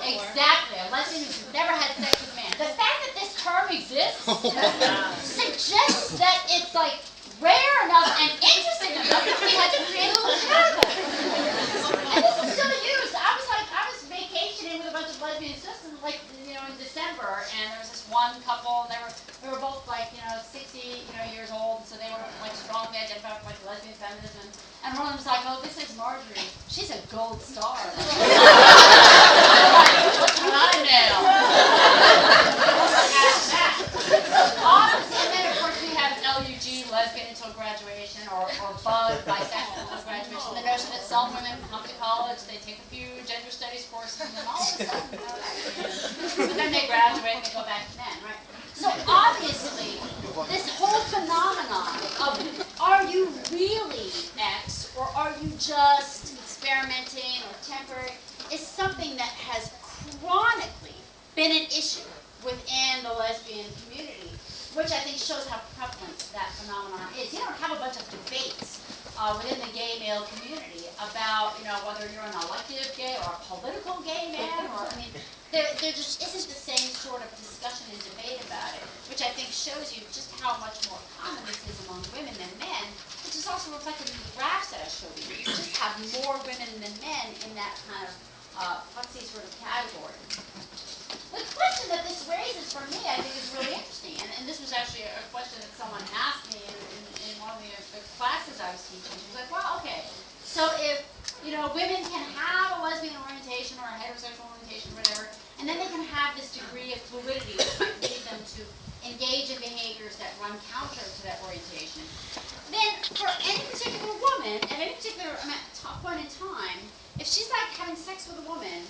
Exactly. A lesbian who's never had sex with a man. The fact that this term exists suggests that it's like rare enough and interesting enough that we had to create a little category. And this is still used. I was vacationing with a bunch of lesbian sisters, like, in December, and there was this one couple, and they were both like, 60, years old, so they were like strongly identified with like lesbian feminism. And one of them was like, "Oh, this is Marjorie. She's a gold star." Like, I know. And then of course we have LUG, lesbian until graduation, or BUD, bisexual until graduation. The notion that some women come to college, they take a few gender studies courses, and then all of a sudden, but then they graduate and they go back to men, right? So obviously, this whole phenomenon of are you really X or are you just experimenting or temporary is something that has chronically been an issue within the lesbian community, which I think shows how prevalent that phenomenon is. You don't have a bunch of debates within the gay male community about, whether you're an elective gay or a political gay man, or, there just isn't the same sort of discussion and debate about it, which I think shows you just how much more common this is among women than men, which is also reflected in the graphs that I showed you. You just have more women than men in that kind of fussy sort of category. The question that this raises for me, I think, is really interesting, and this was actually a question that someone asked me in one of the classes I was teaching. She was like, well, okay, so if women can have a lesbian orientation or a heterosexual orientation or whatever, and then they can have this degree of fluidity that might lead them to engage in behaviors that run counter to that orientation, then for any particular woman, at any particular point in time, if she's like having sex with a woman,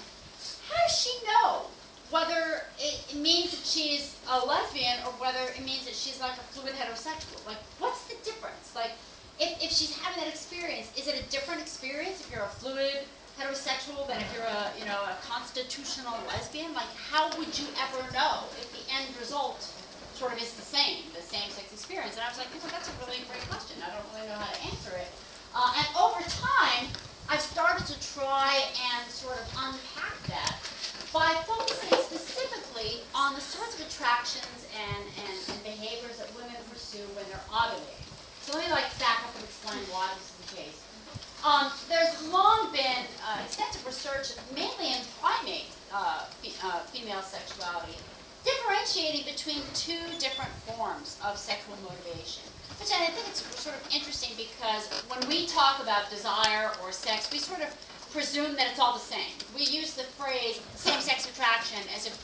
how does she know whether it means that she's a lesbian or whether it means that she's like a fluid heterosexual? Like, what's the difference? Like, if she's having that experience, is it a different experience if you're a fluid heterosexual than if you're a constitutional lesbian? Like, how would you ever know if the end result sort of is the same-sex experience? And I was like, that's a really great question. I don't really know how to answer it. And over time, I've started to try and sort of unpack that by focusing specifically on the sorts of attractions and behaviors that women pursue when they're ovulating. So let me back up and explain why this is the case. There's long been extensive research, mainly in primate female sexuality, differentiating between two different forms of sexual motivation. Which I think it's sort of interesting because when we talk about desire or sex, we sort of presume that it's all the same. We use the phrase same-sex attraction as if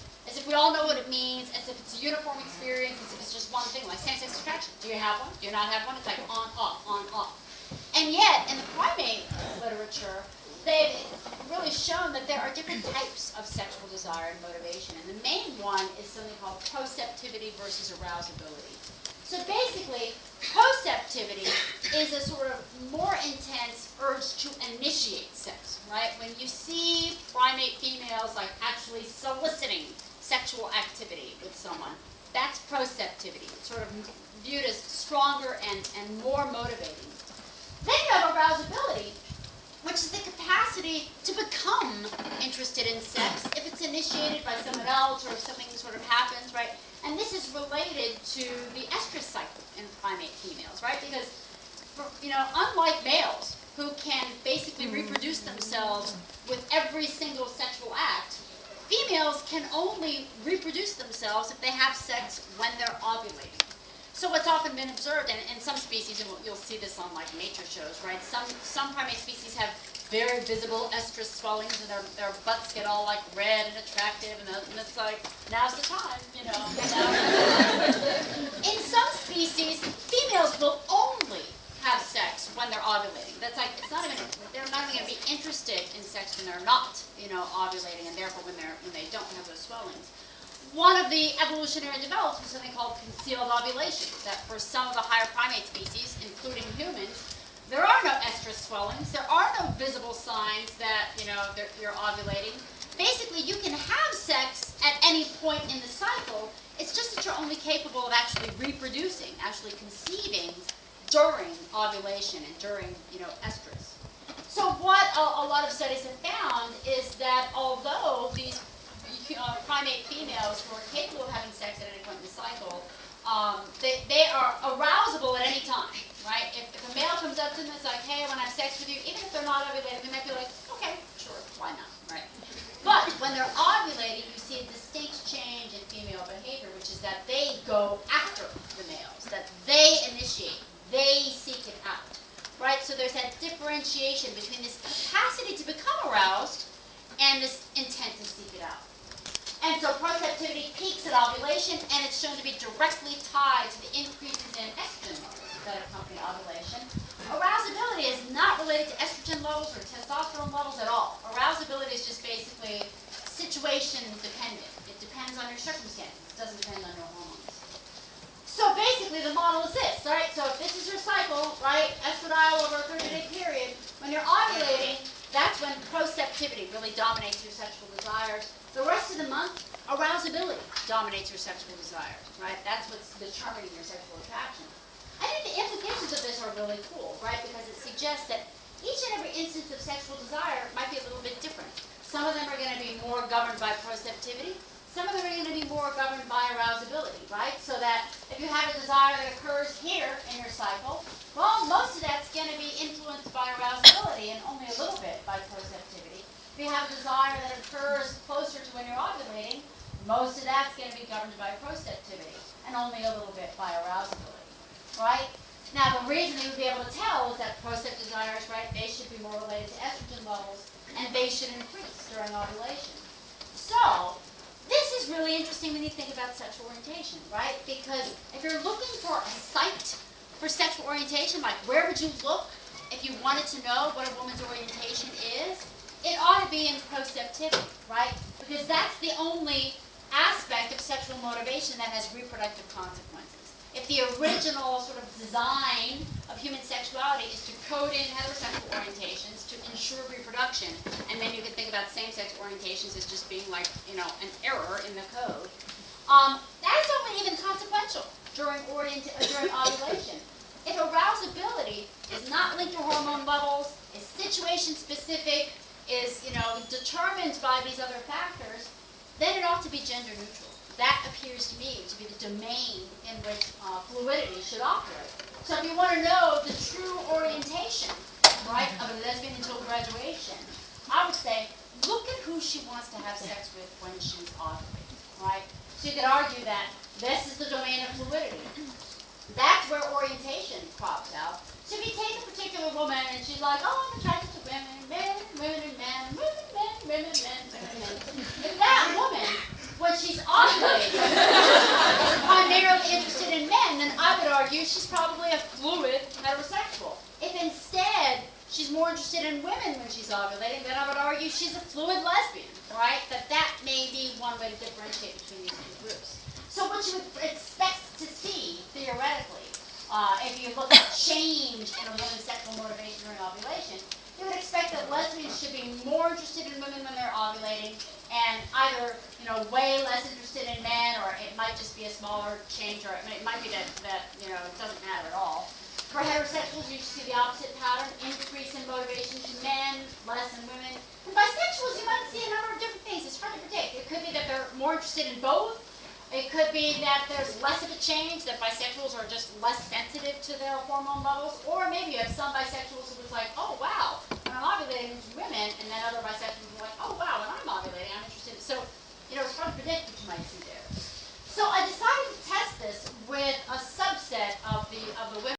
we all know what it means, as if it's a uniform experience, as if it's just one thing, like same-sex attraction. Do you have one? Do you not have one? It's like on, off. And yet, in the primate literature, they've really shown that there are different types of sexual desire and motivation. And the main one is something called proceptivity versus arousability. So basically, proceptivity is a sort of more intense urge to initiate sex, right? When you see primate females like actually soliciting sexual activity with someone, that's proceptivity. It's sort of viewed as stronger and more motivating. Then you have arousability, which is the capacity to become interested in sex if it's initiated by someone else or if something sort of happens, right? And this is related to the estrous cycle in primate females, right? Because, unlike males who can basically reproduce themselves with every single sexual act, females can only reproduce themselves if they have sex when they're ovulating. So what's often been observed, and in some species, and you'll see this on like nature shows, right? Some primate species have very visible estrous swellings, and their butts get all like red and attractive, and it's like, now's the time, In some species, females will only have sex when they're ovulating. That's like, they're not even going to be interested in sex when they're not, ovulating, and therefore when they don't have those swellings. One of the evolutionary developments was something called concealed ovulation, that for some of the higher primate species, including humans, there are no estrous swellings, there are no visible signs that, you're ovulating. Basically, you can have sex at any point in the cycle, it's just that you're only capable of actually reproducing, actually conceiving during ovulation and during, estrus. So what a lot of studies have found is that although these primate females who are capable of having sex at any point in the cycle, they are arousable at any time, right? If a male comes up to them and is like, hey, I want to have sex with you, even if they're not ovulating, they might be like, okay, sure, why not, right? But when they're ovulating, you see a distinct change in female behavior, which is that they go after the males, that they initiate, they seek it out, right? So there's that differentiation between this capacity to become aroused and this intent to seek it out. And so proceptivity peaks at ovulation, and it's shown to be directly tied to the increases in estrogen levels that accompany ovulation. Arousability is not related to estrogen levels or testosterone levels at all. Arousability is just basically situation dependent. It depends on your circumstances. It doesn't depend on your hormones. So basically the model is this, right? So if this is your cycle, right, estradiol over a 30-day period, when you're ovulating, that's when proceptivity really dominates your sexual desires. The rest of the month, arousability dominates your sexual desires, right? That's what's determining your sexual attraction. I think the implications of this are really cool, right? Because it suggests that each and every instance of sexual desire might be a little bit different. Some of them are going to be more governed by proceptivity. Some of them are going to be more governed by arousability, right? So that if you have a desire that occurs here in your cycle, well, most of that's going to be influenced by arousability and only a little bit by proceptivity. If you have a desire that occurs closer to when you're ovulating, most of that's going to be governed by proceptivity and only a little bit by arousability, right? Now, the reason you would be able to tell is that procept desires, right, they should be more related to estrogen levels, and they should increase during ovulation. So, this is really interesting when you think about sexual orientation, right? Because if you're looking for a site for sexual orientation, like where would you look if you wanted to know what a woman's orientation is? It ought to be in proceptivity, right? Because that's the only aspect of sexual motivation that has reproductive consequences. If the original sort of design of human sexuality is to code in heterosexual orientations to ensure reproduction, and then you can think about same-sex orientations as just being like, you know, an error in the code, that's only even consequential during ovulation. If arousability is not linked to hormone levels, is situation-specific, is, you know, determined by these other factors, then it ought to be gender neutral. That appears to me to be the domain in which fluidity should operate. So if you want to know the true orientation, right, of a lesbian until graduation, I would say, look at who she wants to have sex with when she's ovulating, right? So you could argue that this is the domain of fluidity. That's where orientation crops out. So if you take a particular woman and she's like, oh, I'm attracted to women, men, women, and men, women, men, women, men, women, men. If that woman, when she's ovulating, is primarily interested in men, then I would argue she's probably a fluid heterosexual. If instead she's more interested in women when she's ovulating, then I would argue she's a fluid lesbian, right? That may be one way to differentiate between these two groups. So what you would expect to see, theoretically, if you look at change in a woman's sexual motivation during ovulation, you would expect that lesbians should be more interested in women when they're ovulating, and either, you know, way less interested in men, or it might just be a smaller change, or it might be that you know, it doesn't matter at all. For heterosexuals, you see the opposite pattern, increase in motivation to men, less in women. And bisexuals, you might see a number of different things. It's hard to predict. It could be that they're more interested in both. It could be that there's less of a change, that bisexuals are just less sensitive to their hormone levels, or maybe you have some bisexuals who was like, oh wow, when I'm ovulating into women, and then other bisexuals who are like, oh wow, when I'm ovulating, I'm interested. So, you know, it's hard to predict what you might see there. So I decided to